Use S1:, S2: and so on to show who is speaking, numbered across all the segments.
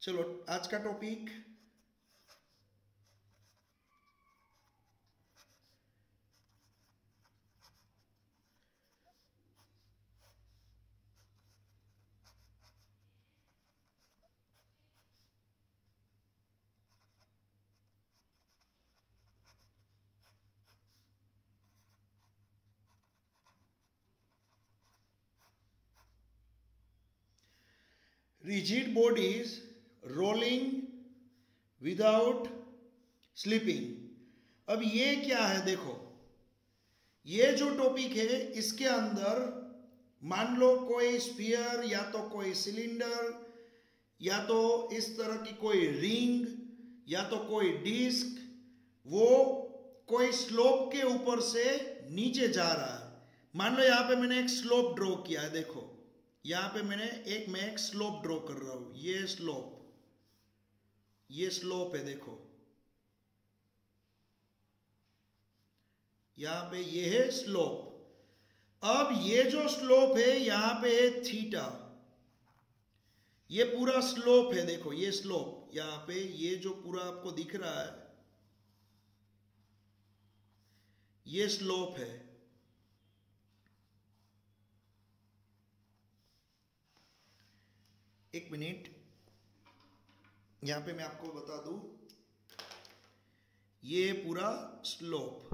S1: चलो आज का topic rigid bodies rolling without sleeping. अब ये क्या है, देखो ये जो टॉपिक है इसके अंदर मान लो कोई स्फीयर या तो कोई सिलेंडर या तो इस तरह की कोई रिंग या तो कोई डिस्क, वो कोई स्लोप के ऊपर से नीचे जा रहा है। मान लो यहां पे मैंने एक स्लोप ड्रॉ किया है, देखो यहां पे मैं एक स्लोप ड्रॉ कर रहा हूं। ये स्लोप है, देखो यहां पे ये है स्लोप। अब ये जो स्लोप है यहां पे है थीटा, ये पूरा स्लोप है, देखो ये स्लोप यहां पे ये जो पूरा आपको दिख रहा है ये स्लोप है। एक मिनट, यहां पे मैं आपको बता दूं ये पूरा स्लोप।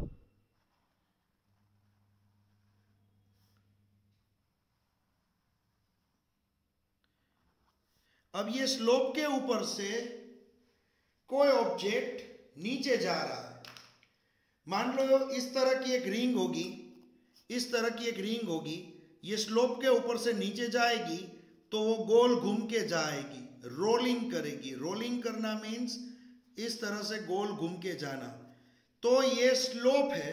S1: अब ये स्लोप के ऊपर से कोई ऑब्जेक्ट नीचे जा रहा है। मान लो इस तरह की एक रिंग होगी, इस तरह की एक रिंग होगी, ये स्लोप के ऊपर से नीचे जाएगी तो वो गोल घूम के जाएगी, रोलिंग करेगी। रोलिंग करना मीन्स इस तरह से गोल घूम के जाना। तो ये स्लोप है,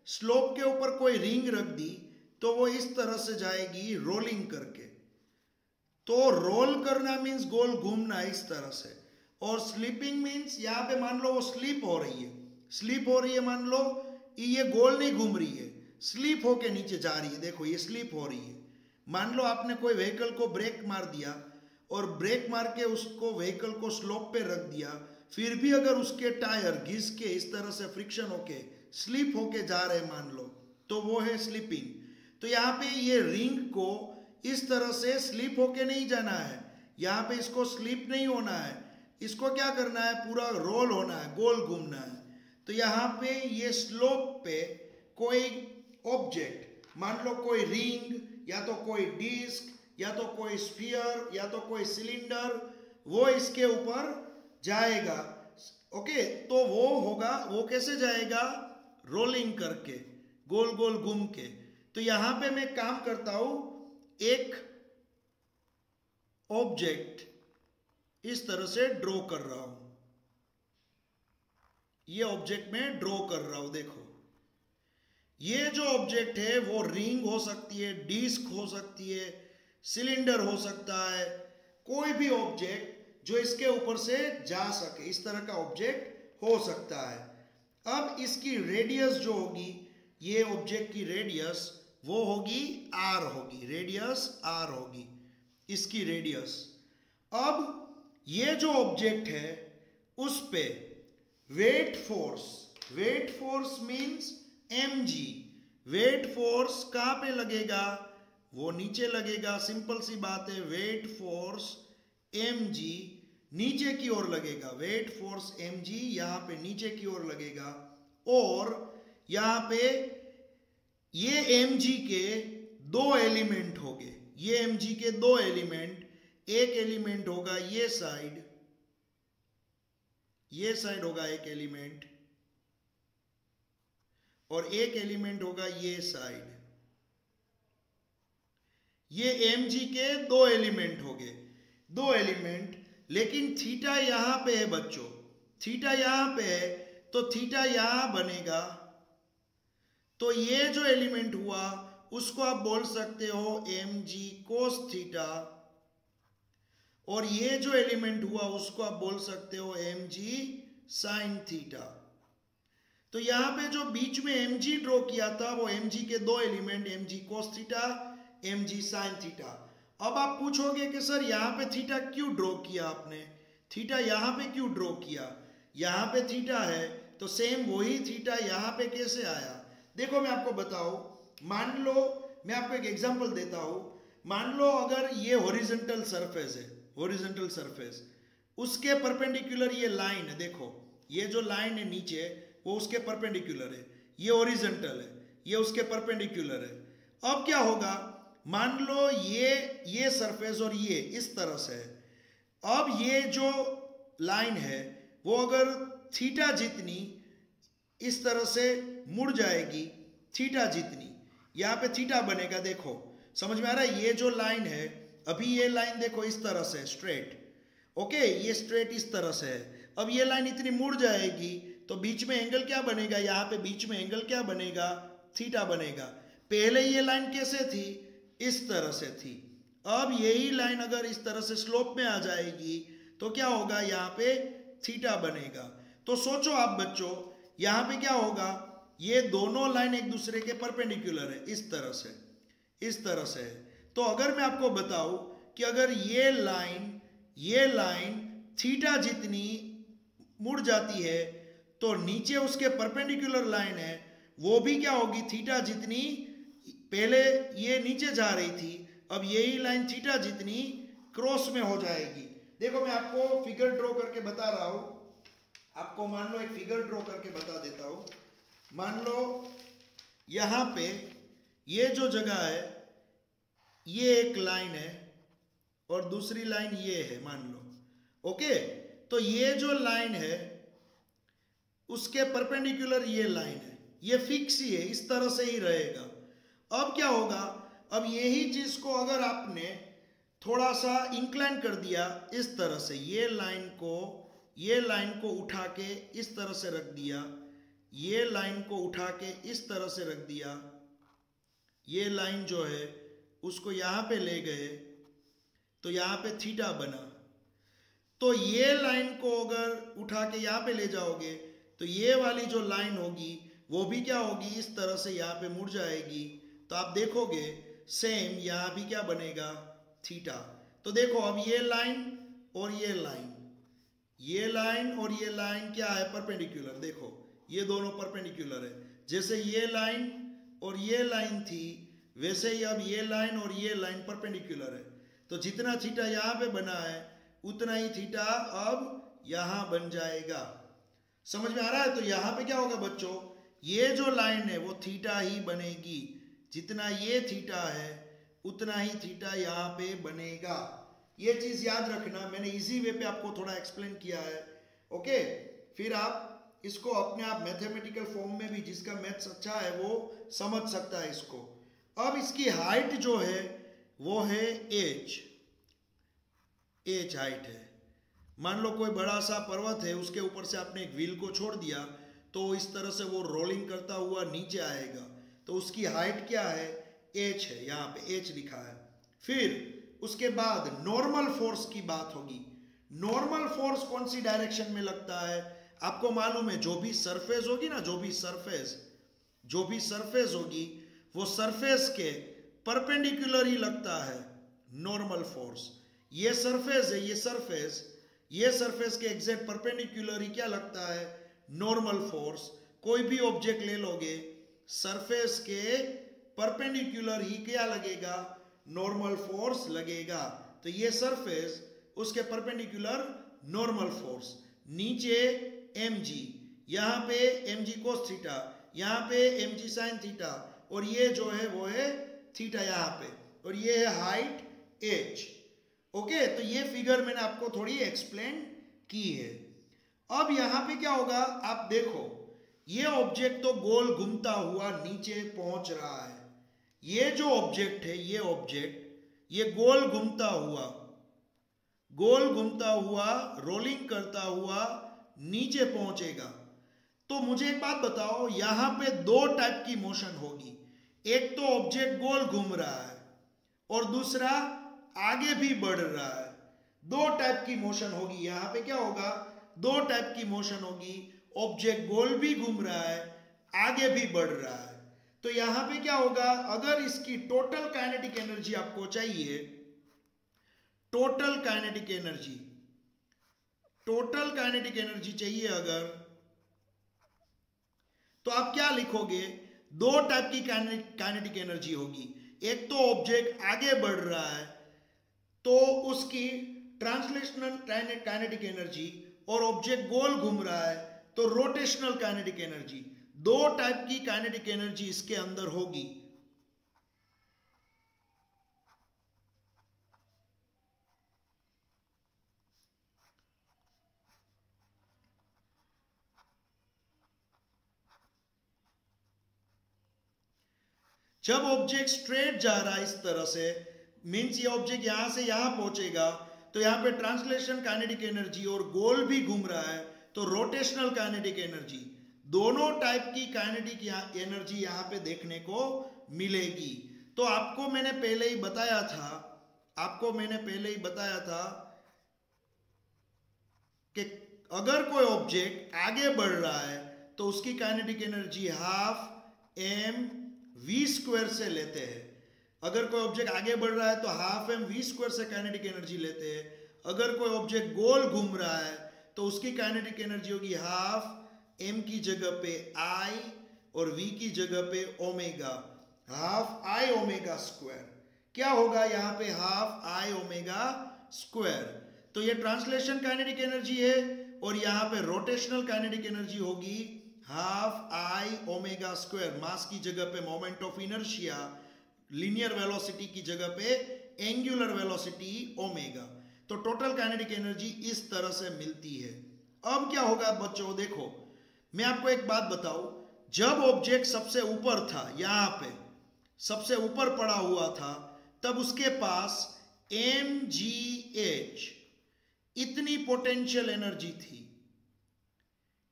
S1: स्लोप के ऊपर कोई रिंग रख दी तो वो इस तरह से जाएगी रोलिंग करके। तो रोल करना मीन्स गोल घूमना इस तरह से। और स्लीपिंग मीन्स यहां पे मान लो वो स्लीप हो रही है, स्लीप हो रही है, मान लो ये गोल नहीं घूम रही है, स्लीप होके नीचे जा रही है, देखो ये स्लीप हो रही है। मान लो आपने कोई व्हीकल को ब्रेक मार दिया और ब्रेक मार के उसको व्हीकल को स्लोप पे रख दिया, फिर भी अगर उसके टायर घिस के इस तरह से फ्रिक्शन होके स्लिप होके जा रहे मान लो, तो वो है स्लीपिंग। तो यहाँ पे ये रिंग को इस तरह से स्लिप होके नहीं जाना है, यहाँ पे इसको स्लिप नहीं होना है, इसको क्या करना है, पूरा रोल होना है, गोल घूमना है। तो यहाँ पे ये स्लोप पे कोई ऑब्जेक्ट, मान लो कोई रिंग या तो कोई डिस्क या तो कोई स्फीयर या तो कोई सिलेंडर, वो इसके ऊपर जाएगा। ओके, तो वो होगा, वो कैसे जाएगा, रोलिंग करके, गोल गोल घूम के। तो यहां पे मैं काम करता हूं, एक ऑब्जेक्ट इस तरह से ड्रॉ कर रहा हूं, ये ऑब्जेक्ट में ड्रॉ कर रहा हूं। देखो ये जो ऑब्जेक्ट है वो रिंग हो सकती है, डिस्क हो सकती है, सिलेंडर हो सकता है, कोई भी ऑब्जेक्ट जो इसके ऊपर से जा सके, इस तरह का ऑब्जेक्ट हो सकता है। अब इसकी रेडियस जो होगी, ये ऑब्जेक्ट की रेडियस वो होगी आर होगी, रेडियस आर होगी इसकी रेडियस। अब ये जो ऑब्जेक्ट है उस पे weight force means mg, weight force कहां पे लगेगा, वो नीचे लगेगा, सिंपल सी बात है। वेट फोर्स mg नीचे की ओर लगेगा, वेट फोर्स mg यहां पे नीचे की ओर लगेगा। और यहां पे ये mg के दो एलिमेंट होंगे, ये mg के दो एलिमेंट, एक एलिमेंट होगा ये साइड होगा एक एलिमेंट, और एक एलिमेंट होगा ये साइड। ये mg के दो एलिमेंट हो गए, दो एलिमेंट। लेकिन थीटा यहां पे है बच्चों, थीटा यहां पे है, तो थीटा यहां बनेगा। तो ये जो एलिमेंट हुआ उसको आप बोल सकते हो mg कोस थीटा, और ये जो एलिमेंट हुआ उसको आप बोल सकते हो mg साइन थीटा। तो यहां पे जो बीच में mg ड्रॉ किया था वो mg के दो element, mg cos theta, mg sine theta. अब आप पूछोगे कि सर यहां पे थीटा क्यों ड्रॉ किया आपने, थीटा यहां पे क्यों ड्रॉ किया? यहां पे थीटा है तो सेम वही थीटा यहां पे कैसे आया? देखो मैं आपको बताऊं, मान लो मैं आपको एक एग्जांपल देता हूं। मान लो अगर ये हॉरिजॉन्टल सरफेस है, हॉरिजॉन्टल सरफेस, उसके परपेंडिकुलर ये लाइन है, देखो ये जो लाइन है नीचे वो उसके परपेंडिकुलर है, ये हॉरिजॉन्टल है, ये उसके परपेंडिकुलर है। अब क्या होगा, मान लो ये सरफेस और ये इस तरह से है। अब ये जो लाइन है वो अगर थीटा जितनी इस तरह से मुड़ जाएगी, थीटा जितनी, यहाँ पे थीटा बनेगा, देखो समझ में आ रहा है? ये जो लाइन है, अभी ये लाइन देखो इस तरह से स्ट्रेट, ओके, ये स्ट्रेट इस तरह से है। अब ये लाइन इतनी मुड़ जाएगी तो बीच में एंगल क्या बनेगा? यहाँ पे बीच में एंगल क्या बनेगा? थीटा बनेगा। पहले ये लाइन कैसे थी? इस तरह से थी। अब यही लाइन अगर इस तरह से स्लोप में आ जाएगी तो क्या होगा? यहाँ पे थीटा बनेगा। तो सोचो आप बच्चों, यहाँ पे क्या होगा? ये दोनों लाइन एक दूसरे के परपेंडिकुलर है, इस तरह से, इस तरह से है। तो अगर मैं आपको बताऊं कि अगर ये लाइन थीटा जितनी मुड़ जाती है तो नीचे उसके परपेंडिकुलर लाइन है वो भी क्या होगी? थीटा जितनी, पहले ये नीचे जा रही थी, अब यही लाइन थीटा जितनी क्रॉस में हो जाएगी। देखो मैं आपको फिगर ड्रॉ करके बता रहा हूं, आपको मान लो एक फिगर ड्रॉ करके बता देता हूं। मान लो यहां पे ये जो जगह है ये एक लाइन है और दूसरी लाइन ये है, मान लो, ओके। तो ये जो लाइन है उसके परपेंडिकुलर ये लाइन है, ये फिक्स ही है, इस तरह से ही रहेगा। अब क्या होगा? अब यही चीज को अगर आपने थोड़ा सा इंक्लाइन कर दिया इस तरह से, ये लाइन को उठा के इस तरह से रख दिया, ये लाइन को उठा के इस तरह से रख दिया, ये लाइन जो है उसको यहां पे ले गए तो यहां पे थीटा बना। तो ये लाइन को अगर उठा के यहां पे ले जाओगे तो ये वाली जो लाइन होगी वो भी क्या होगी? इस तरह से यहाँ पे मुड़ जाएगी। तो आप देखोगे सेम यहाँ भी क्या बनेगा? थीटा। तो देखो अब ये लाइन और ये लाइन, ये लाइन और ये लाइन क्या है? परपेंडिकुलर। देखो ये दोनों परपेंडिकुलर है। जैसे ये लाइन और ये लाइन थी वैसे ही अब ये लाइन और ये लाइन परपेंडिकुलर है। तो जितना थीटा यहाँ पे बना है उतना ही थीटा अब यहाँ बन जाएगा। समझ में आ रहा है? तो यहाँ पे क्या होगा बच्चों? ये जो लाइन है वो थीटा ही बनेगी, जितना ये थीटा है उतना ही थीटा यहाँ पे बनेगा। ये चीज याद रखना, मैंने इजी वे पे आपको थोड़ा एक्सप्लेन किया है, ओके। फिर आप इसको अपने आप मैथमेटिकल फॉर्म में भी, जिसका मैथ्स अच्छा है वो समझ सकता है इसको। अब इसकी हाइट जो है वो है h हाइट है। मान लो कोई बड़ा सा पर्वत है, उसके ऊपर से आपने एक व्हील को छोड़ दिया तो इस तरह से वो रोलिंग करता हुआ नीचे आएगा। तो उसकी हाइट क्या है? h है, यहाँ पे h लिखा है। फिर उसके बाद नॉर्मल फोर्स की बात होगी। नॉर्मल फोर्स कौन सी डायरेक्शन में लगता है? आपको मालूम है, जो भी सरफेस होगी ना, जो भी सरफेस होगी वो सरफेस के परपेंडिकुलर ही लगता है नॉर्मल फोर्स। ये सरफेस है, ये सरफेस के एग्जैक्ट परपेंडिकुलर ही क्या लगता है? Normal force. कोई भी ऑब्जेक्ट ले लोगे, सरफेस के परपेंडिकुलर ही क्या लगेगा? नॉर्मल फोर्स लगेगा। तो ये सरफेस, उसके परपेंडिकुलर नॉर्मल फोर्स। नीचे mg, यहाँ पे mg cos थीटा, यहाँ पे mg sin थीटा, और ये जो है वो है थीटा यहाँ पे, और ये है हाइट h, ओके। तो ये फिगर मैंने आपको थोड़ी एक्सप्लेन की है। अब यहाँ पे क्या होगा? आप देखो ये ऑब्जेक्ट तो गोल घूमता हुआ नीचे पहुंच रहा है। ये जो ऑब्जेक्ट है, ये ऑब्जेक्ट ये गोल घूमता हुआ रोलिंग करता हुआ नीचे पहुंचेगा। तो मुझे एक बात बताओ, यहां पे दो टाइप की मोशन होगी। एक तो ऑब्जेक्ट गोल घूम रहा है और दूसरा आगे भी बढ़ रहा है। दो टाइप की मोशन होगी। यहां पे क्या होगा? दो टाइप की मोशन होगी। ऑब्जेक्ट गोल भी घूम रहा है, आगे भी बढ़ रहा है। तो यहां पे क्या होगा? अगर इसकी टोटल काइनेटिक एनर्जी आपको चाहिए, total kinetic energy, total kinetic energy चाहिए अगर, तो आप क्या लिखोगे? दो टाइप की काइनेटिक एनर्जी होगी। एक तो ऑब्जेक्ट आगे बढ़ रहा है तो उसकी ट्रांसलेशनल काइनेटिक एनर्जी, और ऑब्जेक्ट गोल घूम रहा है तो रोटेशनल काइनेटिक एनर्जी। दो टाइप की काइनेटिक एनर्जी इसके अंदर होगी। जब ऑब्जेक्ट स्ट्रेट जा रहा है इस तरह से, मींस ये ऑब्जेक्ट यहां से यहां पहुंचेगा तो यहां पे ट्रांसलेशन काइनेटिक एनर्जी, और गोल भी घूम रहा है तो रोटेशनल काइनेटिक एनर्जी। दोनों टाइप की काइनेटिक एनर्जी यहां पे देखने को मिलेगी। तो आपको मैंने पहले ही बताया था कि अगर कोई ऑब्जेक्ट आगे बढ़ रहा है तो उसकी kinetic energy half m v square से लेते हैं। अगर कोई ऑब्जेक्ट आगे बढ़ रहा है तो हाफ एम वी स्क्वायर से काइनेटिक एनर्जी लेते हैं। अगर कोई ऑब्जेक्ट गोल घूम रहा है तो उसकी काइनेटिक एनर्जी होगी हाफ एम की जगह पे आई और वी की जगह पे omega, half I omega square. क्या होगा यहाँ पे? Half I omega square. तो ये ट्रांसलेशन काइनेटिक एनर्जी है, और यहाँ पे रोटेशनल काइनेटिक एनर्जी होगी हाफ आई ओमेगा स्क्वायर। मास की जगह पे moment of inertia, linear velocity की जगह पे एंगुलर वेलोसिटी ओमेगा। तो टोटल काइनेटिक एनर्जी इस तरह से मिलती है। अब क्या होगा बच्चों? देखो, मैं आपको एक बात बताऊं, जब ऑब्जेक्ट सबसे ऊपर था, यहां पे सबसे ऊपर पड़ा हुआ था, तब उसके पास mgh इतनी पोटेंशियल एनर्जी थी।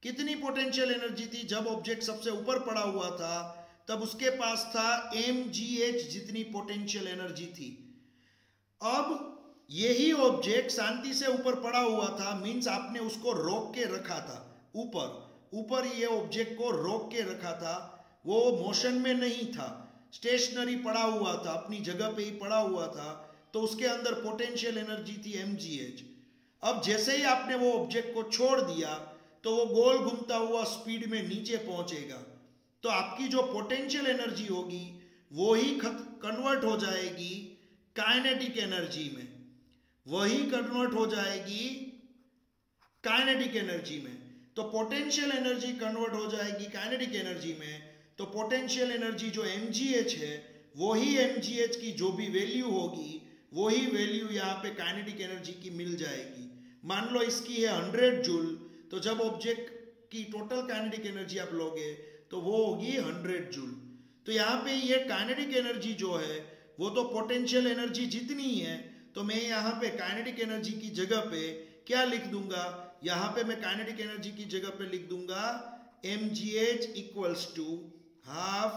S1: कितनी पोटेंशियल एनर्जी थी? जब ऑब्जेक्ट सबसे ऊपर पड़ा हुआ था तब उसके पास था mgh जितनी पोटेंशियल एनर्जी थी। अब यही ऑब्जेक्ट शांति से ऊपर पड़ा हुआ था, मींस आपने उसको रोक के रखा था। ऊपर ये ऑब्जेक्ट को रोक के रखा था, वो मोशन में नहीं था, स्टेशनरी पड़ा हुआ था, अपनी जगह पे ही पड़ा हुआ था, तो उसके अंदर पोटेंशियल एनर्जी थी mgh। अब जैसे ही आपने वो ऑब्जेक्ट को छोड़ दिया तो वो गोल घूमता हुआ स्पीड में नीचे पहुंचेगा, तो आपकी जो पोटेंशियल एनर्जी होगी वो ही कन्वर्ट हो जाएगी काइनेटिक एनर्जी में, वही कन्वर्ट हो जाएगी काइनेटिक एनर्जी में। तो पोटेंशियल एनर्जी कन्वर्ट हो जाएगी काइनेटिक एनर्जी में, तो पोटेंशियल एनर्जी जो mgh है, वही mgh की जो भी वैल्यू होगी वही वैल्यू यहाँ पे काइनेटिक एनर्जी की मिल जाएगी। मान लो इसकी है 100 जूल, तो जब ऑब्जेक्ट की टोटल काइनेटिक एनर्जी आप लोगे तो वो होगी 100 जूल। तो यहाँ पे ये काइनेटिक एनर्जी जो है वो तो पोटेंशियल एनर्जी जितनी है, तो मैं यहाँ पे काइनेटिक एनर्जी की जगह पे क्या लिख दूंगा? यहाँ पे मैं काइनेटिक एनर्जी की जगह पे लिख दूंगा mgh equals to half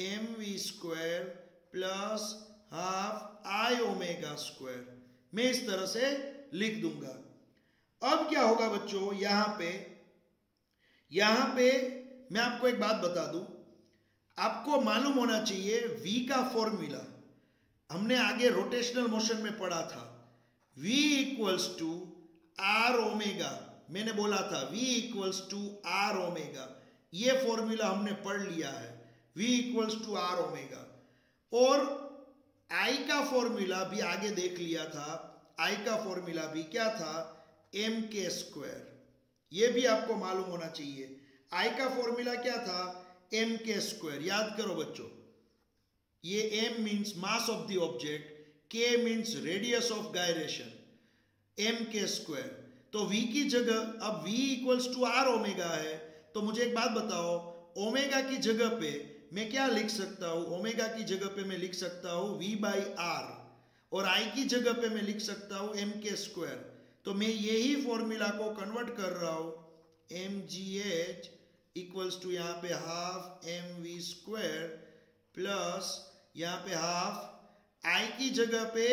S1: m v square plus half I omega square. मैं इस तरह से लिख दूंगा। अब क्या होगा बच्चों? यहां पे मैं आपको एक बात बता दूं, आपको मालूम होना चाहिए v का फॉर्मूला हमने आगे रोटेशनल मोशन में पढ़ा था, v equals to r omega. मैंने बोला था v equals to r omega, ये फॉर्मूला हमने पढ़ लिया है, v equals to r omega. और I का फॉर्मूला भी आगे देख लिया था, I का फॉर्मूला भी क्या था? M k square. ये भी आपको मालूम होना चाहिए। I का फॉर्मूला क्या था? M k square. याद करो बच्चों, ये m means mass of the object, k means radius of gyration, m k square. तो v की जगह अब v equals to r omega है, तो मुझे एक बात बताओ, ओमेगा की जगह पे मैं क्या लिख सकता हूं? ओमेगा की जगह पे मैं लिख सकता हूं v बाई आर, और I की जगह पे मैं लिख सकता हूं एम के स्क्वायर। तो मैं यही फॉर्मूला को कन्वर्ट कर रहा हूं, mgh इक्वल्स टू यहाँ पे half m v square plus यहाँ पे हाफ I की जगह पे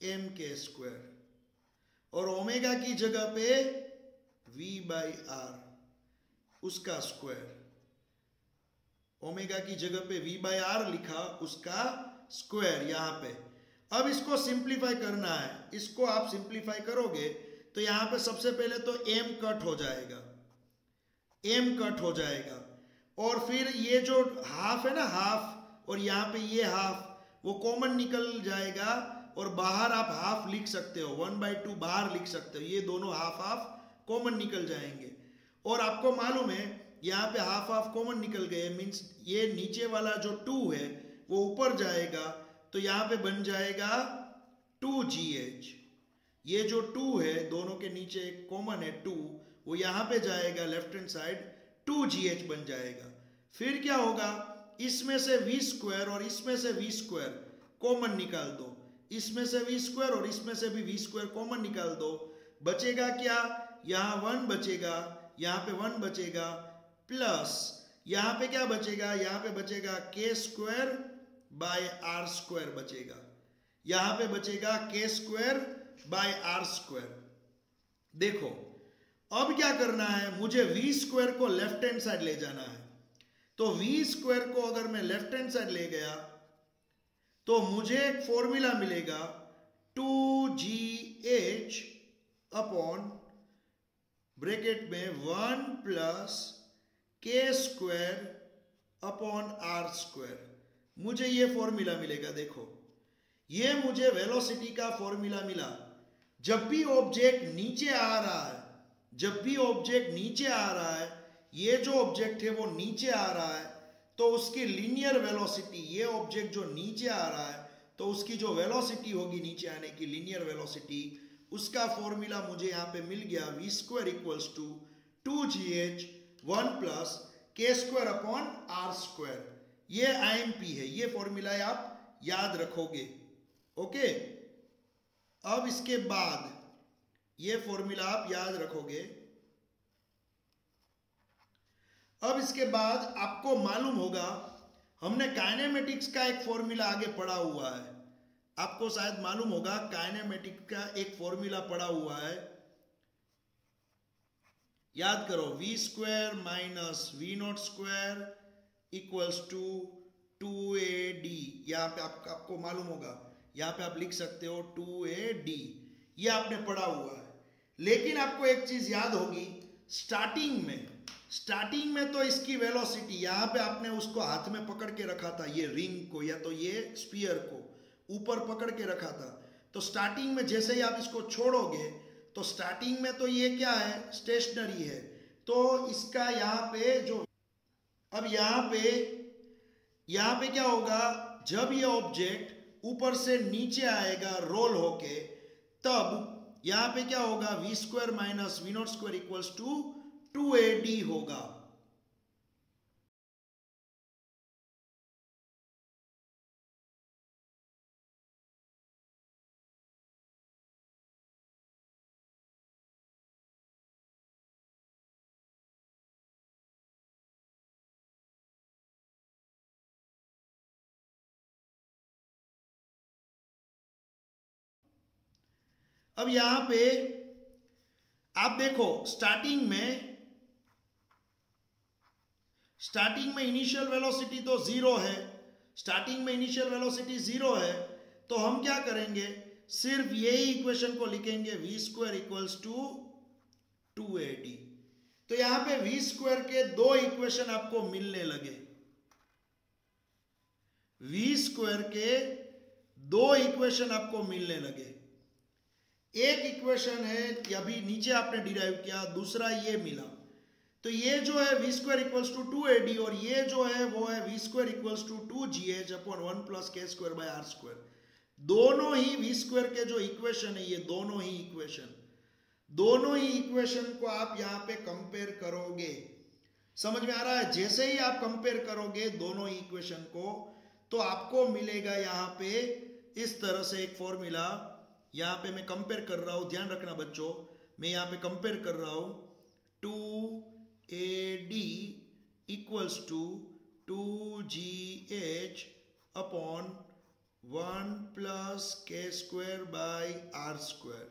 S1: एम के स्क्वायर, और ओमेगा की जगह पे v बाई आर उसका स्क्वायर। ओमेगा की जगह पे v बाई आर लिखा, उसका स्क्वायर यहाँ पे। अब इसको सिंप्लीफाई करना है, इसको आप सिंप्लीफाई करोगे तो यहां पे सबसे पहले तो m कट हो जाएगा, m कट हो जाएगा, और फिर ये जो हाफ है ना, हाफ, और यहाँ पे ये हाफ, वो कॉमन निकल जाएगा और बाहर आप हाफ लिख सकते हो, 1/2 बाहर लिख सकते हो, ये दोनों हाफ हाफ कॉमन निकल जाएंगे। और आपको मालूम है यहाँ पे हाफ हाफ कॉमन निकल गए, मीन्स ये नीचे वाला जो 2 है वो ऊपर जाएगा, तो यहाँ पे बन जाएगा 2GH। ये जो 2 है दोनों के नीचे एक कॉमन है 2, वो यहाँ पे जाएगा लेफ्ट हैंड साइड, 2GH बन जाएगा। फिर क्या होगा, इसमें से v स्क्वायर और इसमें से v स्क्वायर कॉमन निकाल दो, इसमें से v स्क्वायर और इसमें से भी v स्क्वायर कॉमन निकाल दो, बचेगा क्या, यहाँ 1 बचेगा, यहाँ पे 1 बचेगा, प्लस यहाँ पे क्या बचेगा, यहाँ पे बचेगा k square by r square बचेगा, यहाँ पे बचेगा k square by r square. देखो अब क्या करना है, मुझे v स्क्वायर को लेफ्ट हैंड साइड ले जाना है, तो v स्क्वायर को अगर मैं लेफ्ट हैंड साइड ले गया तो मुझे एक फॉर्मूला मिलेगा 2GH अपॉन ब्रैकेट में 1 plus k square upon r square, मुझे ये फॉर्मूला मिलेगा। देखो ये मुझे वेलोसिटी का फॉर्मूला मिला। जब भी ऑब्जेक्ट नीचे आ रहा है, जब भी ऑब्जेक्ट नीचे आ रहा है, ये जो ऑब्जेक्ट है वो नीचे आ रहा है, तो उसकी लीनियर वेलोसिटी, ये ऑब्जेक्ट जो नीचे आ रहा है तो उसकी जो वेलोसिटी होगी नीचे आने की, लीनियर वेलोसिटी, उसका फॉर्मूला मुझे यहाँ पे मिल गया, v square equals to 2GH 1 plus k square upon r square. ये IMP है, ये फॉर्मूला आप याद रखोगे। ओके, अब इसके बाद ये फॉर्मूला आप याद रखोगे। अब इसके बाद आपको मालूम होगा, हमने काइनेमेटिक्स का एक फॉर्मूला आगे पढ़ा हुआ है, आपको शायद मालूम होगा काइनेमेटिक्स का एक फॉर्मूला पढ़ा हुआ है, याद करो, v square minus v0 square equals to 2AD। यहाँ पे आपको मालूम होगा, यहाँ पे आप लिख सकते हो 2AD, ये आपने पढ़ा हुआ है। लेकिन आपको एक चीज याद होगी, स्टार्टिंग में तो इसकी वेलोसिटी, यहाँ पे आपने उसको हाथ में पकड़ के रखा था, ये रिंग को या तो ये स्फीयर को ऊपर पकड़ के रखा था, तो स्टार्टिंग में जैसे ही आप इसको छोड़ोगे तो स्टार्टिंग में तो ये क्या है, स्टेशनरी है, तो इसका यहाँ पे जो, अब यहाँ पे क्या होगा, जब ये ऑब्जेक्ट ऊपर से नीचे आएगा रोल होके, तब यहाँ पे क्या होगा, v square minus v0 square equals to 2AD होगा। अब यहां पे आप देखो, स्टार्टिंग में इनिशियल वेलोसिटी तो 0 है, स्टार्टिंग में इनिशियल वेलोसिटी 0 है, तो हम क्या करेंगे, सिर्फ यही इक्वेशन को लिखेंगे, v square equals to 2AD। तो यहां पे v स्क्वायर के दो इक्वेशन आपको मिलने लगे, v स्क्वायर के दो इक्वेशन आपको मिलने लगे। एक इक्वेशन है अभी नीचे आपने डिराइव किया, दूसरा ये मिला, तो ये जो है v square equals to 2AD और ये जो है वो है v square equals to 2GH upon 1 plus k square by r square. दोनों ही v स्क्वायर के जो इक्वेशन है, ये दोनों ही इक्वेशन को आप यहाँ पे कंपेयर करोगे, समझ में आ रहा है। जैसे ही आप कंपेयर करोगे दोनों ही इक्वेशन को, तो आपको मिलेगा यहाँ पे इस तरह से एक फॉर्मूला। यहाँ पे मैं कंपेयर कर रहा हूं, ध्यान रखना बच्चों, मैं यहाँ पे कंपेयर कर रहा हूं, 2AD equals to 2GH upon 1 plus k square by r square.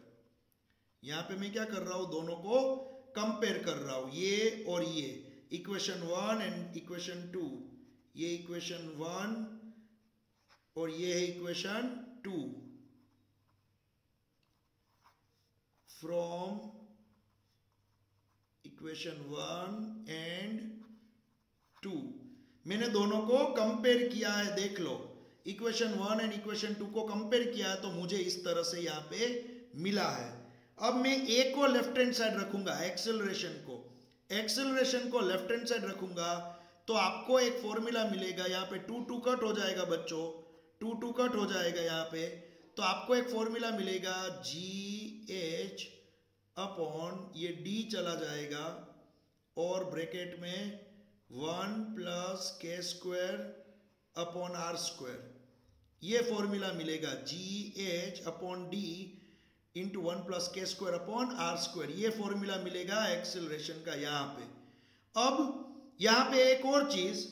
S1: यहाँ पे मैं क्या कर रहा हूं, दोनों को कंपेयर कर रहा हूं, ये और ये, इक्वेशन 1 एंड इक्वेशन 2, ये इक्वेशन 1 और ये है इक्वेशन 2। From equation 1 and 2। मैंने दोनों को कंपेयर किया है, देख लो, इक्वेशन 1 एंड इक्वेशन 2 को कंपेयर किया है, तो मुझे इस तरह से यहाँ पे मिला है। अब मैं ए को लेफ्ट हैंड साइड रखूंगा, एक्सेलरेशन को लेफ्ट हैंड साइड रखूंगा, तो आपको एक फॉर्मूला मिलेगा। यहाँ पे 2 कट हो जाएगा बच्चों, 2 कट हो जाएगा यहाँ पे, तो आपको एक फॉर्मूला मिलेगा GH अपॉन ये D चला जाएगा और ब्रैकेट में 1 प्लस के स्क्वायर अपॉन आर स्क्वायर, ये फॉर्मूला मिलेगा GH upon D into 1 plus के स्क्वायर अपॉन आर स्क्वायर, ये फॉर्मूला मिलेगा एक्सेलरेशन का यहाँ पे। अब यहाँ पे एक और चीज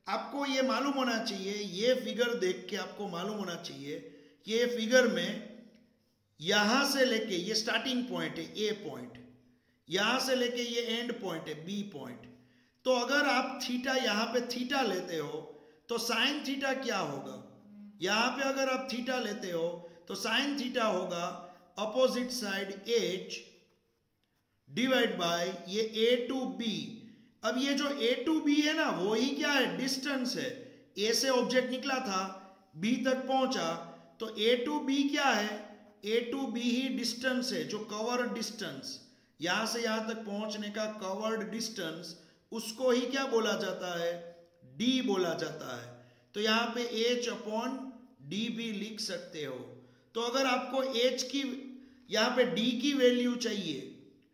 S1: आपको ये मालूम होना चाहिए, ये फिगर देख के आपको मालूम होना चाहिए कि ये फिगर में यहां से लेके ये स्टार्टिंग पॉइंट है ए पॉइंट, यहां से लेके ये एंड पॉइंट है बी पॉइंट। तो अगर आप थीटा यहाँ पे थीटा लेते हो तो साइन थीटा क्या होगा, यहाँ पे अगर आप थीटा लेते हो तो साइन थीटा होगा opposite side H divide by ये A टू B। अब ये जो A टू B है ना, वो ही क्या है, डिस्टेंस है। A से ऑब्जेक्ट निकला था, B तक पहुंचा, तो A टू B क्या है, A टू B ही डिस्टेंस है, जो कवर्ड डिस्टेंस, यहां से यहां तक पहुंचने का कवर्ड डिस्टेंस, उसको ही क्या बोला जाता है, D बोला जाता है। तो यहां पे H अपॉन D भी लिख सकते हो। तो अगर आपको H की, यहां पे D की वैल्यू चाहिए,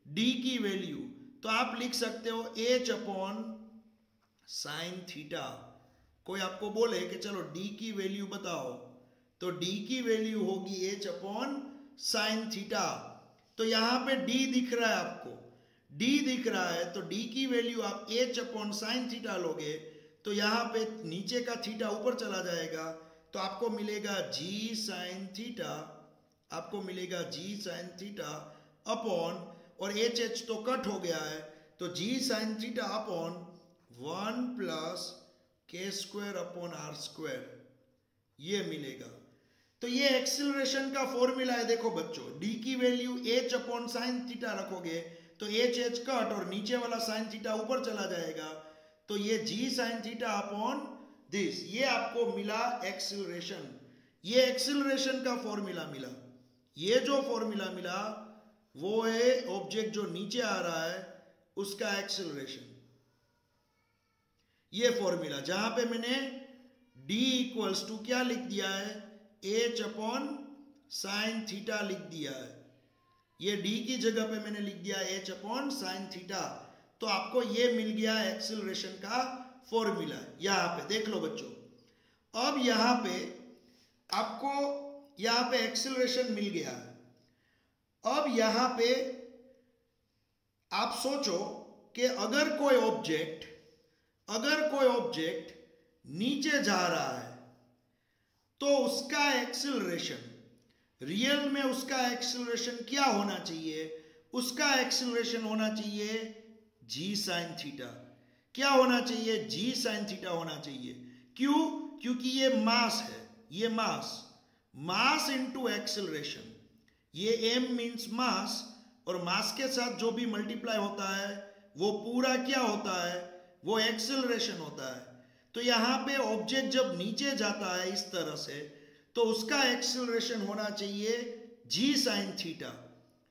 S1: D की वैल्यू, तो आप लिख सकते हो H अपॉन साइन थीटा। कोई आपको बोले कि चलो D की वैल्यू बताओ, तो D की वैल्यू होगी H अपॉन साइन थीटा। तो यहां पे D दिख रहा है आपको, D दिख रहा है, तो D की वैल्यू आप H अपॉन साइन थीटा लोगे, तो यहां पे नीचे का थीटा ऊपर चला जाएगा, तो आपको मिलेगा G साइन थीटा, आपको मिलेगा G साइन थीटा अपॉन, और H तो कट हो गया है, तो G sine theta upon 1 plus के स्क्वायर अपॉन आर स्क्वायर, ये मिलेगा। तो ये एक्सेलरेशन का फॉर्मूला है। देखो बच्चों, D की value H upon sine theta रखोगे तो H कट और नीचे वाला साइन थीटा ऊपर चला जाएगा, तो ये G sine theta upon this, ये आपको मिला एक्सेलरेशन। ये एक्सेलरेशन का फॉर्मूला मिला। ये जो फॉर्मूला मिला वो है ऑब्जेक्ट जो नीचे आ रहा है उसका एक्सेलरेशन। ये फॉर्मूला जहां पे मैंने D इक्वल्स टू क्या लिख दिया है, H अपॉन साइन थीटा लिख दिया है। ये D की जगह पे मैंने लिख दिया H अपॉन साइन थीटा, तो आपको ये मिल गया एक्सेलरेशन का फॉर्मूला। यहां पे देख लो बच्चों, अब यहां पे आपको यहां पे एक्सेलरेशन मिल गया है। अब यहां पे आप सोचो कि अगर कोई ऑब्जेक्ट नीचे जा रहा है तो उसका एक्सेलरेशन, रियल में उसका एक्सेलरेशन क्या होना चाहिए, उसका एक्सेलरेशन होना चाहिए G साइन थीटा। क्या होना चाहिए, G साइन थीटा होना चाहिए। क्यों, क्योंकि ये मास है, ये मास इनटू एक्सेलरेशन, ये m मींस मास, और मास के साथ जो भी मल्टीप्लाई होता है वो पूरा क्या होता है, वो एक्सेलरेशन होता है। तो यहां पे ऑब्जेक्ट जब नीचे जाता है इस तरह से, तो उसका एक्सेलरेशन होना चाहिए G साइन थीटा,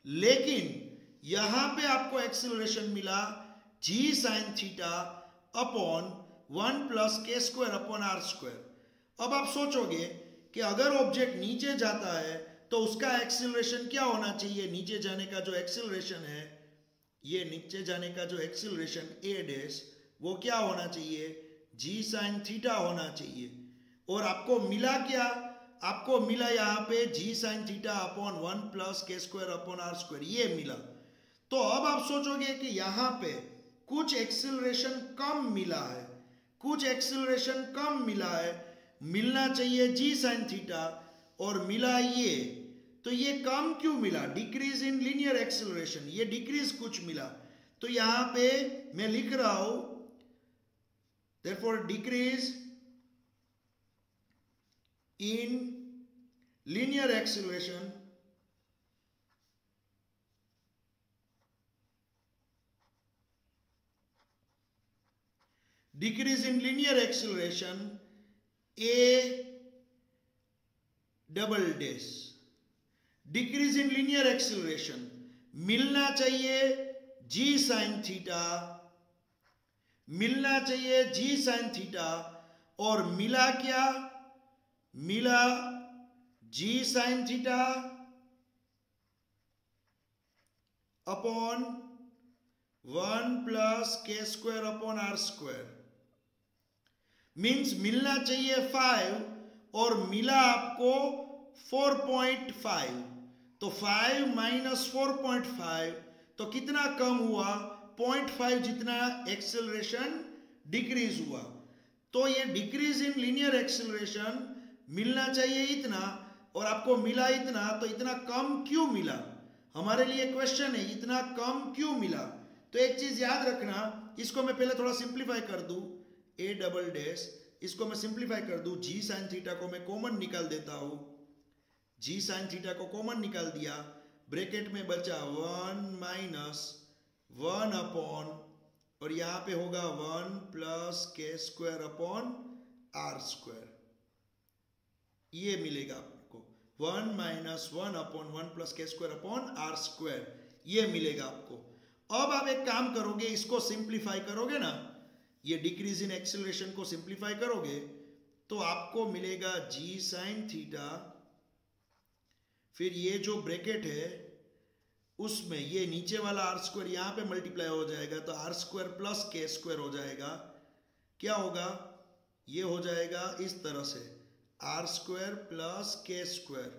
S1: लेकिन यहां पे आपको एक्सेलरेशन मिला G sine theta upon 1 plus के स्क्वायर अपॉन आर स्क्वायर। अब आप सोचोगे कि अगर ऑब्जेक्ट नीचे जाता है तो उसका एक्सेलरेशन क्या होना चाहिए, नीचे जाने का जो एक्सेलरेशन है, ये नीचे जाने का जो एक्सेलरेशन A डैश, वो क्या होना चाहिए, G साइन थीटा होना चाहिए। और आपको मिला क्या, आपको मिला यहाँ पे G sine theta upon 1 plus के स्क्वायर अपॉन आर स्क्वायर, ये मिला। तो अब आप सोचोगे कि यहाँ पे कुछ एक्सेलरेशन कम मिला है, कुछ एक्सेलरेशन कम मिला है, मिलना चाहिए G साइन थीटा, और मिला ये, तो ये कम क्यों मिला, डिक्रीज इन लीनियर एक्सेलरेशन, ये डिक्रीज कुछ मिला। तो यहां पे मैं लिख रहा हूं therefore decrease in linear acceleration decrease in linear acceleration a double dash, decrease in linear acceleration मिलना चाहिए g sin थीटा, मिलना चाहिए g sin थीटा, और मिला क्या, मिला g sin theta upon 1 plus के square upon are square, means मिलना चाहिए 5 और मिला आपको 4.5, तो 5 माइनस 4.5 तो कितना कम हुआ, 0.5 जितना एक्सेलरेशन डिक्रीज हुआ। तो ये डिक्रीज इन लीनियर एक्सेलरेशन मिलना चाहिए इतना और आपको मिला इतना, तो इतना कम क्यों मिला, हमारे लिए क्वेश्चन है इतना कम क्यों मिला। तो एक चीज याद रखना, इसको मैं पहले थोड़ा सिंप्लीफाई कर दूं, a डबल डैश, इसको मैं सिंप्लीफाई कर दूं, g sin थीटा को मैं कॉमन निकाल देता हूं, g sin थीटा को कॉमन निकाल दिया, ब्रैकेट में बचा 1 माइनस 1 अपॉन, और यहां पे होगा 1 प्लस के स्क्वायर अपॉन आर स्क्वायर, ये मिलेगा आपको 1 माइनस 1 अपॉन 1 प्लस के स्क्वायर अपॉन आर स्क्वायर, ये मिलेगा आपको। अब आप एक काम करोगे, इसको सिंप्लीफाई करोगे ना, ये डिक्रीज इन एक्सेलरेशन को सिंप्लीफाई करोगे तो आपको मिलेगा g sin थीटा, फिर ये जो ब्रैकेट है उसमें ये नीचे वाला आर स्क्वायर यहां पे मल्टीप्लाई हो जाएगा, तो आर स्क्वायर प्लस के स्क्वायर हो जाएगा, क्या होगा, ये हो जाएगा इस तरह से आर स्क्वायर प्लस के स्क्वायर,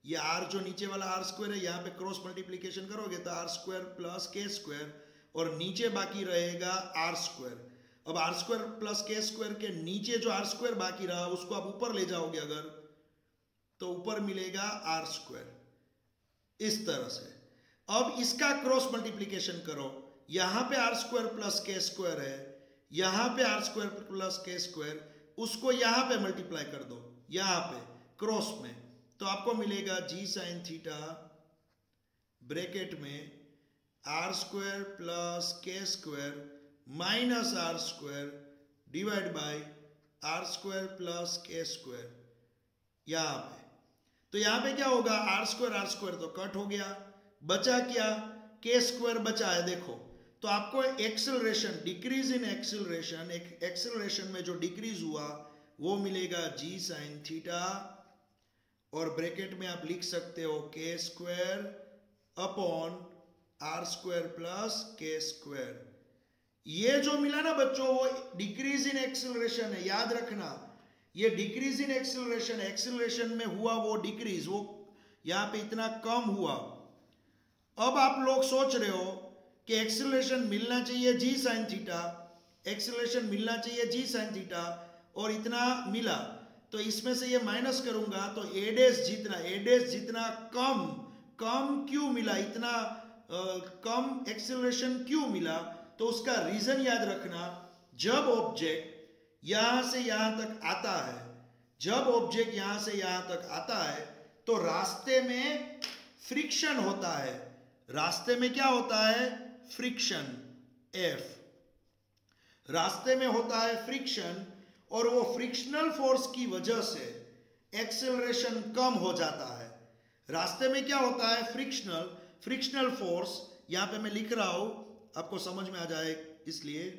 S1: ये आर जो नीचे वाला आर स्क्वायर है यहाँ पे क्रॉस मल्टीप्लीकेशन करोगे तो आर स्क्वायर प्लस के स्क्वायर, और नीचे बाकी रहेगा आर स्क्वायर। अब आर स्क्वायर प्लस के स्क्वायर के नीचे जो आर स्क्वायर बाकी रहा उसको आप ऊपर ले जाओगे अगर, तो ऊपर मिलेगा आर स्क्वायर, इस तरह से। अब इसका क्रॉस मल्टीप्लीकेशन करो, यहां पे आर स्क्वायर प्लस के स्क्वायर है, यहां पे आर स्क्वायर प्लस के स्क्वायर, उसको यहां पे मल्टीप्लाई कर दो, यहां पे क्रॉस में, तो आपको मिलेगा g sin थीटा ब्रैकेट में आर स्क्वायर प्लस के square minus r square divide by r square plus के स्क्वायर, यहां पे। तो यहां पे क्या होगा, आर स्क्वायर तो कट हो गया, बचा क्या, के स्क्वायर बचा है, देखो। तो आपको acceleration, decrease in acceleration, acceleration में जो डिक्रीज हुआ वो मिलेगा g sin थीटा, और ब्रैकेट में आप लिख सकते हो k square upon are square plus के स्क्वायर। ये जो मिला ना बच्चों वो डिक्रीज इन एक्सेलरेशन है, याद रखना, ये डिक्रीज इन एक्सेलरेशन, एक्सेलरेशन में हुआ वो डिक्रीज, वो यहां पे इतना कम हुआ। अब आप लोग सोच रहे हो कि एक्सेलरेशन मिलना चाहिए g sin थीटा, एक्सेलरेशन मिलना चाहिए g sin थीटा, और इतना मिला, तो इसमें से ये माइनस करूंगा तो a डैश जितना कम क्यों मिला, इतना कम एक्सेलरेशन क्यों मिला, तो उसका रीजन याद रखना, जब ऑब्जेक्ट यहां से यहां तक आता है, जब ऑब्जेक्ट यहां से यहां तक आता है तो रास्ते में फ्रिक्शन होता है, रास्ते में क्या होता है, फ्रिक्शन, F, रास्ते में होता है फ्रिक्शन, और वो फ्रिक्शनल फोर्स की वजह से एक्सेलरेशन कम हो जाता है। रास्ते में क्या होता है, फ्रिक्शनल फोर्स, यहां पे मैं लिख रहा हूं आपको समझ में आ जाए इसलिए,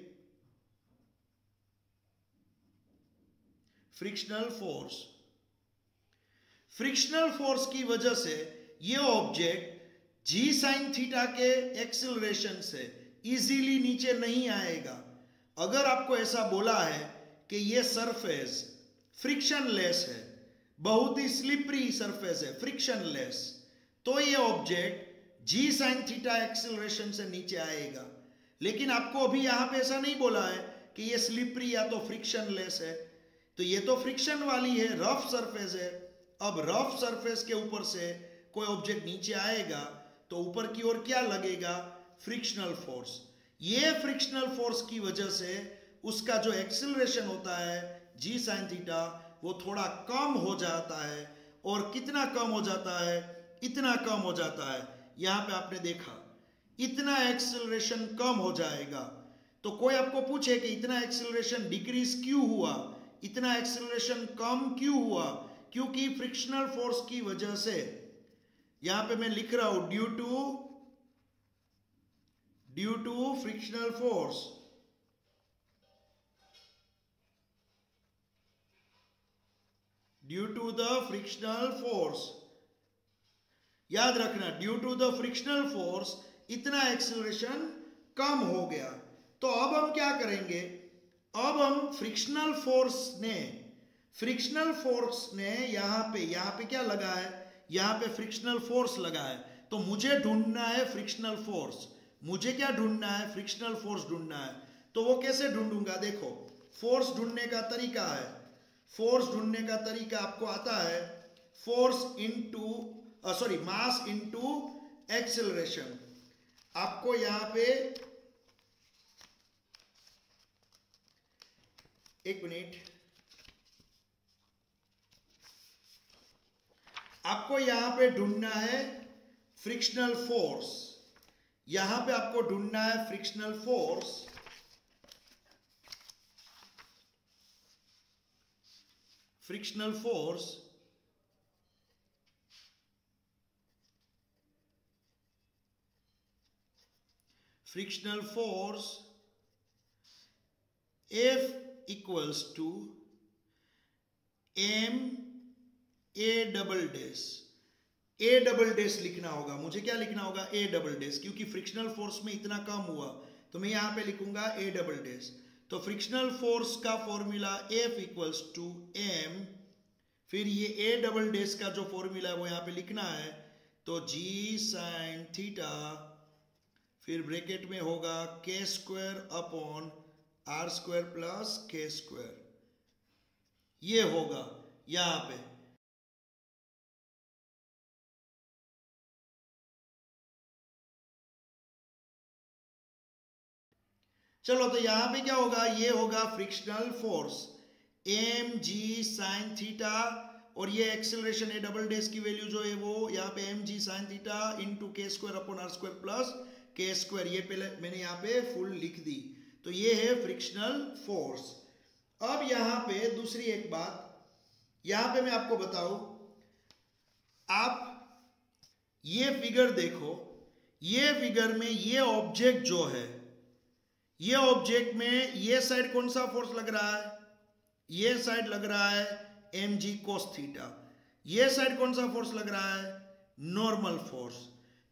S1: फ्रिक्शनल फोर्स की वजह से ये ऑब्जेक्ट g sin थीटा के एक्सेलरेशन से इजीली नीचे नहीं आएगा। अगर आपको ऐसा बोला है कि ये सरफेस फ्रिक्शनलेस है, बहुत ही स्लिपरी सरफेस है, फ्रिक्शनलेस, तो ये object g sin theta acceleration से नीचे आएगा। लेकिन आपको अभी यहां पे ऐसा नहीं बोला है कि ये स्लिपरी या तो फ्रिक्शनलेस है, तो ये तो फ्रिक्शन वाली है, रफ सरफेस है। अब रफ सरफेस के ऊपर से कोई ऑब्जेक्ट नीचे आएगा तो ऊपर की ओर क्या लगेगा, फ्रिक्शनल फोर्स। ये फ्रिक्शनल फोर्स की वजह से उसका जो एक्सेलरेशन होता है g sin थीटा वो थोड़ा कम हो जाता है, और कितना कम हो जाता है, इतना कम हो जाता है, यहां पे आपने देखा इतना एक्सेलरेशन कम हो जाएगा। तो कोई आपको पूछे कि इतना एक्सेलरेशन डिक्रीज क्यों हुआ, इतना एक्सेलरेशन कम क्यों हुआ, क्योंकि फ्रिक्शनल फोर्स की वजह से, यहां पे मैं लिख रहा हूं due to frictional force, due to the frictional force, याद रखना due to the frictional force इतना एक्सेलरेशन कम हो गया। तो अब हम क्या करेंगे, अब हम फ्रिक्शनल फोर्स ने यहां पे क्या लगा है, यहां पे फ्रिक्शनल फोर्स लगा है। तो मुझे ढूंढना है फ्रिक्शनल फोर्स, मुझे क्या ढूंढना है, फ्रिक्शनल फोर्स ढूंढना है। तो वो कैसे ढूंढूंगा, देखो फोर्स ढूंढने का तरीका है, फोर्स ढूंढने का तरीका आपको आता है, force into mass into acceleration. आपको यहां पे एक मिनट, आपको यहां पे ढूंढना है फ्रिक्शनल फोर्स, यहां पे आपको ढूंढना है frictional force. Frictional force F equals to m a double dash लिखना होगा, मुझे क्या लिखना होगा, a डबल डैश, क्योंकि फ्रिक्शनल फोर्स में इतना कम हुआ तो मैं यहां पे लिखूंगा a डबल डैश। तो फ्रिक्शनल फोर्स का formula F equals to m, फिर ये a डबल डैश का जो फॉर्मूला है वो यहां पे लिखना है, तो g साइन थीटा, फिर ब्रैकेट में होगा k square upon r square plus k square, ये होगा यहां पे। चलो तो यहां पे क्या होगा, ये होगा frictional force M G sine theta, और ये एक्सेलरेशन ए डबल डैश की वैल्यू जो है वो यहाँ पे M G sine theta into K square upon are square plus के स्क्वायर, ये पहले मैंने यहाँ पे फुल लिख दी। तो ये है फ्रिक्शनल फोर्स। अब यहाँ पे दूसरी एक बात, यहाँ पे मैं आपको बताऊं, आप ये फिगर देखो, ये फिगर में ये ऑब्जेक्ट जो है, ये ऑब्जेक्ट में ये साइड कौन सा फोर्स लग रहा है, ये साइड लग रहा है एम जी कोस थीटा, ये साइड कौन सा फोर्स लग रहा है, नॉर्मल फोर्स।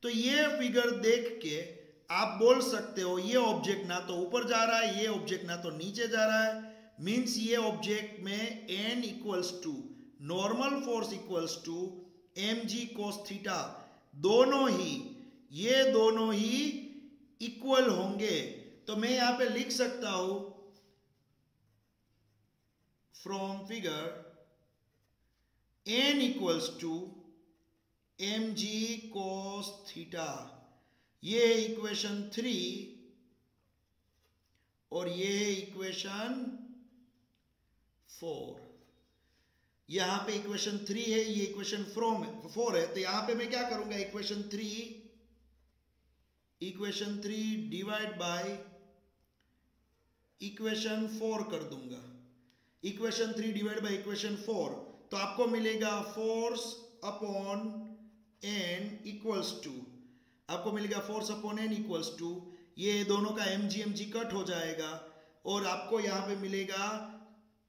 S1: तो ये फिगर देख के आप बोल सकते हो ये ऑब्जेक्ट ना तो ऊपर जा रहा है, ये ऑब्जेक्ट ना तो नीचे जा रहा है, मीन्स ये ऑब्जेक्ट में N equals to normal force equals to M G cos theta, दोनों ही इक्वल होंगे। तो मैं यहां पे लिख सकता हूं from figure n equals to M G cos theta, ये है इक्वेशन 3 और ये है इक्वेशन 4। यहां पे इक्वेशन 3 है, ये इक्वेशन 4 है। तो यहां पे मैं क्या करूंगा, इक्वेशन 3 डिवाइड बाय इक्वेशन 4 कर दूंगा, इक्वेशन 3 डिवाइड बाय इक्वेशन 4, तो आपको मिलेगा force upon N equals to, आपको मिलेगा force upon N equals to, ये दोनों का एम जी कट हो जाएगा और आपको यहां पे मिलेगा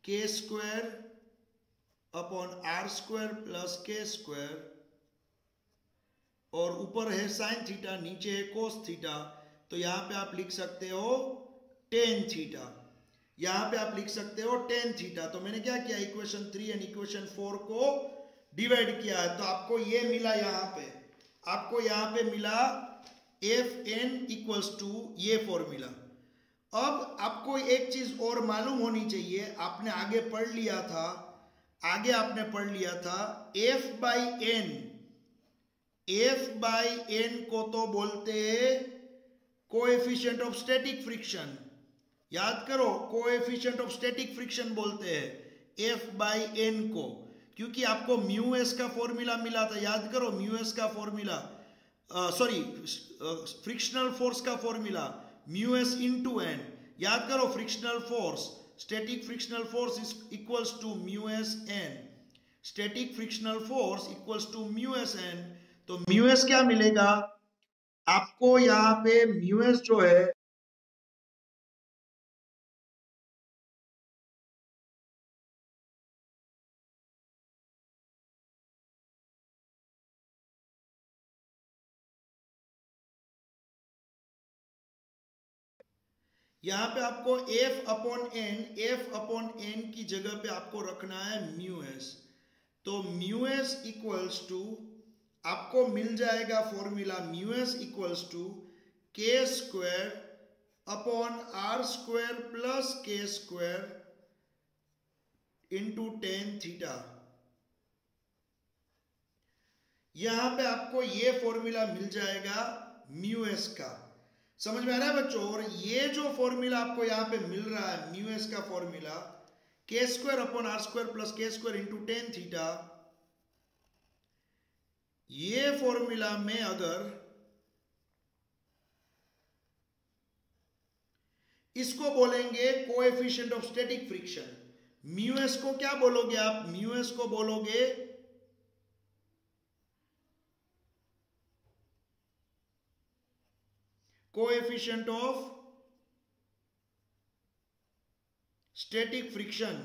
S1: K square upon are square plus के स्क्वायर, और ऊपर है साइन थीटा, नीचे है कोस थीटा। तो यहां पे आप लिख सकते हो टेन थीटा, यहां पे आप लिख सकते हो टेन थीटा। तो मैंने क्या किया, इक्वेशन 3 एंड इक्वेशन 4 को डिवाइड किया है, तो आपको ये मिला, आपको यहां पे मिला एफ एन इक्वल्स टू ये फॉर्मूला। अब आपको एक चीज और मालूम होनी चाहिए, आपने आगे पढ़ लिया था एफ बाई एन को तो बोलते हैं कोएफिशिएंट ऑफ स्टैटिक फ्रिक्शन, याद करो कोएफिशिएंट ऑफ स्टैटिक फ्रिक्शन बोलते हैं एफ बाई एन को, क्योंकि आपको म्यू एस का फॉर्मूला मिला था, याद करो म्यू एस का फॉर्मूला, फ्रिक्शनल फोर्स का formula mu S into N, याद करो frictional force, static frictional force is equals to mu S N, static frictional force equals to mu S N. तो म्यू एस क्या मिलेगा आपको यहाँ पे, म्यू एस जो है यहाँ पे आपको एफ अपॉन एन की जगह पे आपको रखना है म्यू एस। तो म्यू एस इक्वल्स टू आपको मिल जाएगा formula, mu S equals to K square upon are square plus के स्क्वायर इंटू टेन थीटा। यहां पे आपको ये फॉर्मूला मिल जाएगा म्यू एस का। समझ में आ रहा है बच्चों? और ये जो फॉर्मूला आपको यहां पे मिल रहा है म्यू एस का formula, K square upon are square plus के स्क्वायर इंटू टेन थीटा, ये फॉर्मूला में अगर इसको बोलेंगे coefficient of static friction. Mu S को क्या बोलोगे आप? म्यू एस को बोलोगे कोएफिशिएंट ऑफ स्टैटिक फ्रिक्शन।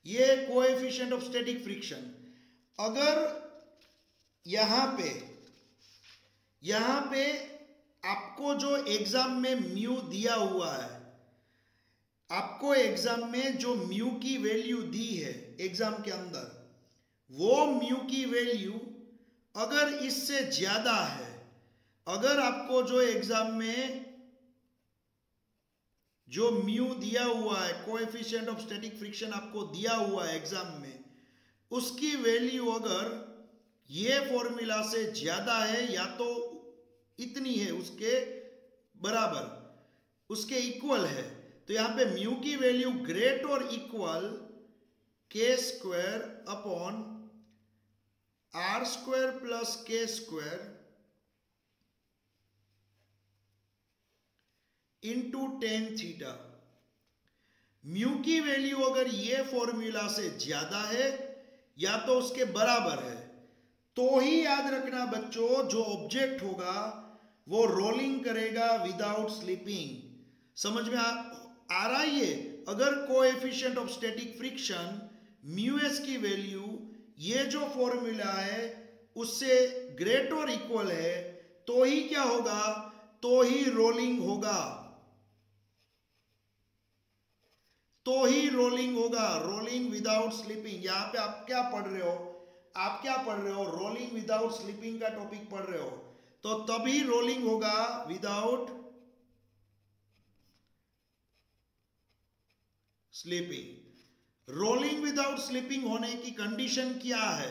S1: ये कोएफिशिएंट ऑफ स्टैटिक फ्रिक्शन। अगर यहां पे आपको जो एग्जाम में म्यू दिया हुआ है, आपको एग्जाम में जो म्यू की वैल्यू दी है एग्जाम के अंदर, वो म्यू की वैल्यू अगर इससे ज्यादा है, अगर आपको जो एग्जाम में जो म्यू दिया हुआ है, कोएफिशिएंट ऑफ स्टैटिक फ्रिक्शन आपको दिया हुआ है एग्जाम में, उसकी वैल्यू अगर ये फॉर्मूला से ज्यादा है या तो इतनी है, उसके बराबर, उसके इक्वल है, तो यहां पे म्यू की वैल्यू ग्रेट और equal K square upon are square plus के square into tan theta. Mu की वैल्यू अगर ये फॉर्मूला से ज्यादा है या तो उसके बराबर है, तो ही याद रखना बच्चों जो ऑब्जेक्ट होगा वो रोलिंग करेगा विदाउट स्लिपिंग। समझ में आ रहा है ये? अगर coefficient of static friction mu S की वैल्यू ये जो फॉर्मूला है उससे ग्रेट और इक्वल है, तो ही क्या होगा? तो ही रोलिंग होगा, तो ही रोलिंग होगा, रोलिंग विदाउट स्लिपिंग। यहां पे आप क्या पढ़ रहे हो? आप क्या पढ़ रहे हो? रोलिंग विदाउट स्लिपिंग का टॉपिक पढ़ रहे हो, तो तभी रोलिंग होगा without sleeping. Rolling without sleeping होने की कंडीशन क्या है?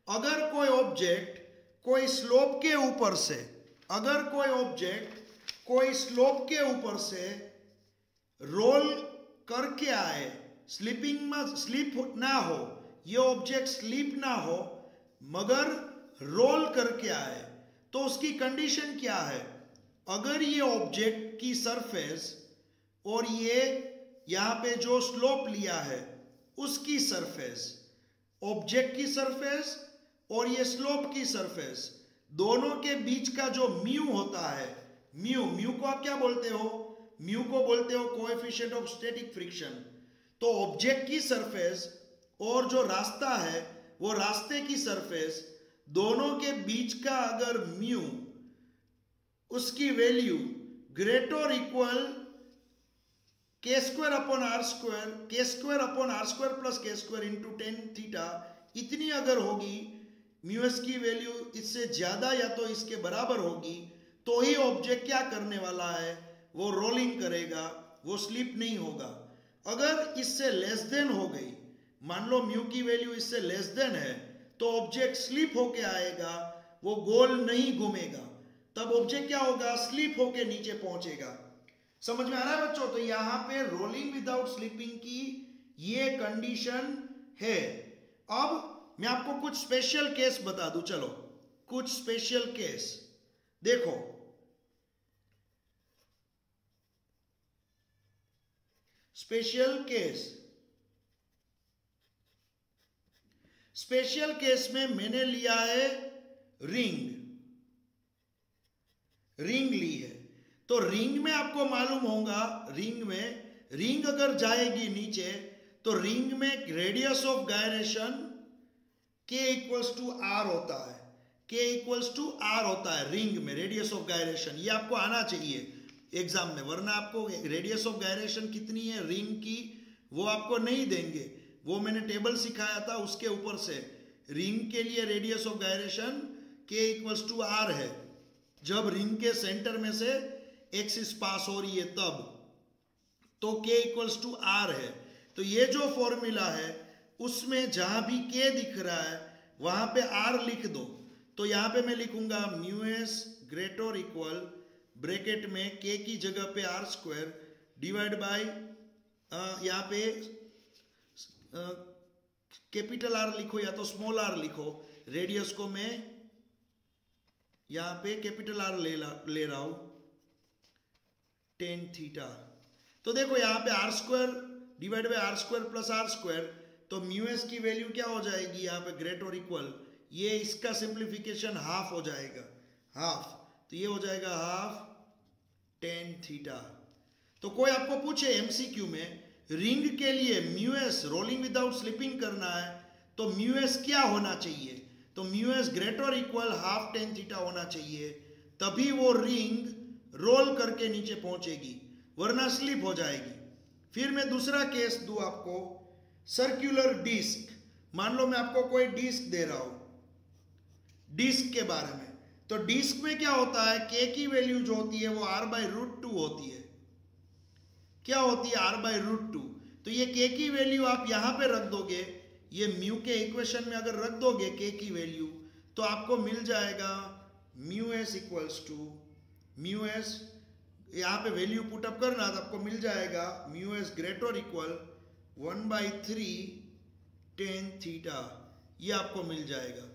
S1: अगर कोई ऑब्जेक्ट कोई स्लोप के ऊपर से, अगर कोई ऑब्जेक्ट कोई स्लोप के ऊपर से रोल करके आए, स्लीपिंग में स्लीप ना हो, ये ऑब्जेक्ट स्लीप ना हो मगर रोल करके आए, तो उसकी कंडीशन क्या है? अगर ये ऑब्जेक्ट की सरफेस और ये यहां पे जो स्लोप लिया है उसकी सरफेस, ऑब्जेक्ट की सरफेस और ये स्लोप की सरफेस, दोनों के बीच का जो म्यू होता है, म्यू को आप क्या बोलते हो? म्यू को बोलते हो कोएफिशिएंट ऑफ स्टैटिक फ्रिक्शन। तो ऑब्जेक्ट की सरफेस और जो रास्ता है वो रास्ते की सरफेस, दोनों के बीच का अगर म्यू, उसकी वैल्यू ग्रेट और equal K square upon are square, K square upon are square plus के स्क्वायर इंटू टेन थीटा, इतनी अगर होगी, म्यू एस की वैल्यू इससे ज्यादा या तो इसके बराबर होगी, तो ही ऑब्जेक्ट क्या करने वाला है? वो रोलिंग करेगा, वो स्लिप नहीं होगा। अगर इससे लेस देन हो गई, मान लो म्यू की वैल्यू इससे लेस देन है, तो ऑब्जेक्ट स्लिप होके आएगा, वो गोल नहीं घूमेगा, तब ऑब्जेक्ट क्या होगा? स्लिप होके नीचे पहुंचेगा। समझ में आ रहा है बच्चों? तो यहां पे रोलिंग विदाउट स्लिपिंग की ये कंडीशन है। अब मैं आपको कुछ स्पेशल केस बता दूं, चलो कुछ स्पेशल केस देखो। स्पेशल केस में मैंने लिया है रिंग ली है। तो रिंग में आपको मालूम होगा, रिंग अगर जाएगी नीचे तो रिंग में radius of gyration K equals to R होता है। K इक्वल्स टू आर होता है रिंग में रेडियस ऑफ गायरेशन। ये आपको आना चाहिए एग्जाम में, वरना आपको रेडियस ऑफ गायरेशन कितनी है रिंग की वो आपको नहीं देंगे। वो मैंने टेबल सिखाया था, उसके ऊपर से रिंग के लिए radius of gyration K equals to R है। जब रिंग के सेंटर में से एक्सिस पास हो रही है तब तो K इक्वल्स टू आर है। तो ये जो फॉर्मूला है उसमें जहां भी K दिख रहा है वहां पे R लिख दो। तो यहां पे मैं लिखूंगा mu S greater equal bracket में K की जगह पे R स्क्वायर डिवाइड बाय यहाँ पे कैपिटल R लिखो या तो स्मॉल r लिखो। रेडियस को मैं यहां पे कैपिटल R ले रहा हूं tan थीटा। तो देखो यहां पे R square divide bye R square plus R square, तो म्यू एस की वैल्यू क्या हो जाएगी यहाँ पे ग्रेटर इक्वल, ये इसका सिंप्लीफिकेशन हाफ हो जाएगा, हाफ। तो ये हो जाएगा हाफ tan थीटा। तो कोई आपको पूछे एमसीक्यू में रिंग के लिए mu S rolling without slipping करना है तो म्यू एस क्या होना चाहिए, तो mu S greater equal half tan theta होना चाहिए, तभी वो रिंग रोल करके नीचे पहुंचेगी, वरना स्लिप हो जाएगी। फिर मैं दूसरा केस दूं आपको, सर्कुलर डिस्क। मान लो मैं आपको कोई डिस्क दे रहा हूं डिस्क के बारे में, तो डिस्क में क्या होता है K की वैल्यू जो होती है वो r/√2 होती है। क्या होती है r/√2। तो ये K की वैल्यू आप यहां पे रख दोगे, ये म्यू के इक्वेशन में अगर रख दोगे K की वैल्यू तो आपको मिल जाएगा mu S equals to mu S, यहाँ पे वैल्यू पुटअप करना तो आपको मिल जाएगा mu S greater equal 1/3 tan theta, ये आपको मिल जाएगा।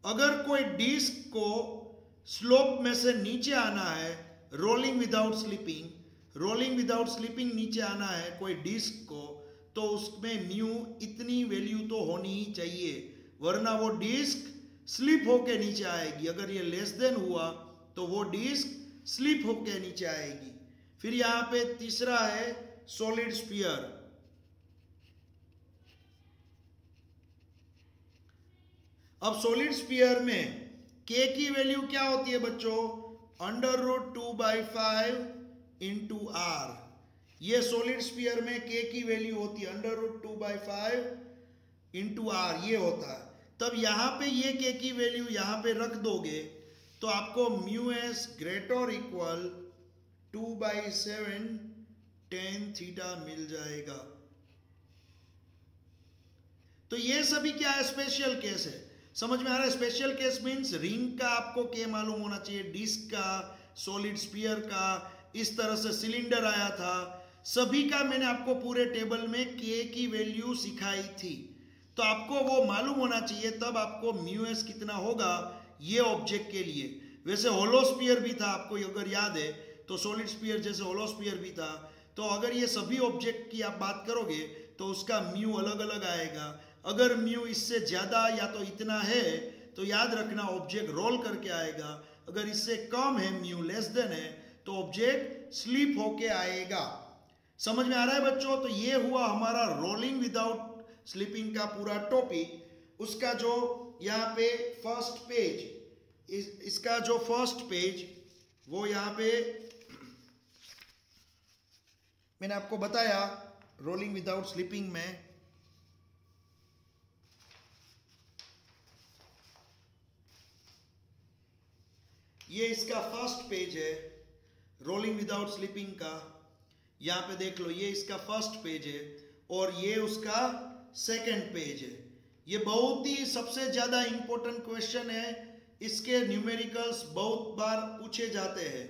S1: अगर कोई डिस्क को स्लोप में से नीचे आना है रोलिंग विदाउट स्लिपिंग नीचे आना है कोई डिस्क को, तो उसमें म्यू इतनी वैल्यू तो होनी ही चाहिए, वरना वो डिस्क स्लिप होके नीचे आएगी। अगर ये लेस देन हुआ तो वो डिस्क स्लिप होके नीचे आएगी। फिर यहां पे तीसरा है सॉलिड स्फीयर। अब सॉलिड स्फीयर में K की वैल्यू क्या होती है बच्चों, √2/5 इंटू R। ये सॉलिड स्फीयर में K की वैल्यू होती है √2/5 इंटू R, ये होता है। तब यहां पे ये K की वैल्यू यहां पे रख दोगे तो आपको mu S greater equal 2/7 tan theta मिल जाएगा। तो ये सभी क्या है, स्पेशल केस है। समझ में आ रहा है? स्पेशल केस मींस रिंग का आपको K मालूम होना चाहिए, डिस्क का, सॉलिड स्फीयर का, इस तरह से सिलेंडर आया था, सभी का मैंने आपको पूरे टेबल में K की वैल्यू सिखाई थी। तो आपको वो मालूम होना चाहिए, तब आपको म्यू एस कितना होगा ये ऑब्जेक्ट के लिए। वैसे होलो स्फीयर भी था, आपको अगर याद है तो सॉलिड स्फीयर जैसे होलो स्फीयर भी था। तो अगर ये सभी ऑब्जेक्ट की आप बात करोगे तो उसका म्यू अलग अलग आएगा। अगर म्यू इससे ज्यादा या तो इतना है तो याद रखना ऑब्जेक्ट रोल करके आएगा, अगर इससे कम है म्यू लेस देन है तो ऑब्जेक्ट स्लिप होके आएगा। समझ में आ रहा है बच्चों? तो ये हुआ हमारा रोलिंग विदाउट स्लिपिंग का पूरा टॉपिक। उसका जो यहाँ पे फर्स्ट पेज, इसका जो फर्स्ट पेज वो यहाँ पे मैंने आपको बताया रोलिंग विदाउट स्लिपिंग में। ये इसका फर्स्ट पेज है रोलिंग विदाउट स्लिपिंग का, यहाँ पे देख लो, ये इसका फर्स्ट पेज है और ये उसका सेकंड पेज है। ये बहुत ही सबसे ज्यादा इंपॉर्टेंट क्वेश्चन है, इसके न्यूमेरिकल्स बहुत बार पूछे जाते हैं,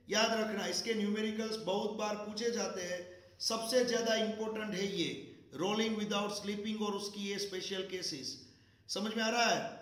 S1: याद रखना इसके न्यूमेरिकल्स बहुत बार पूछे जाते हैं। सबसे ज्यादा इंपॉर्टेंट है ये रोलिंग विदाउट स्लीपिंग और उसकी ये स्पेशल केसेस। समझ में आ रहा है?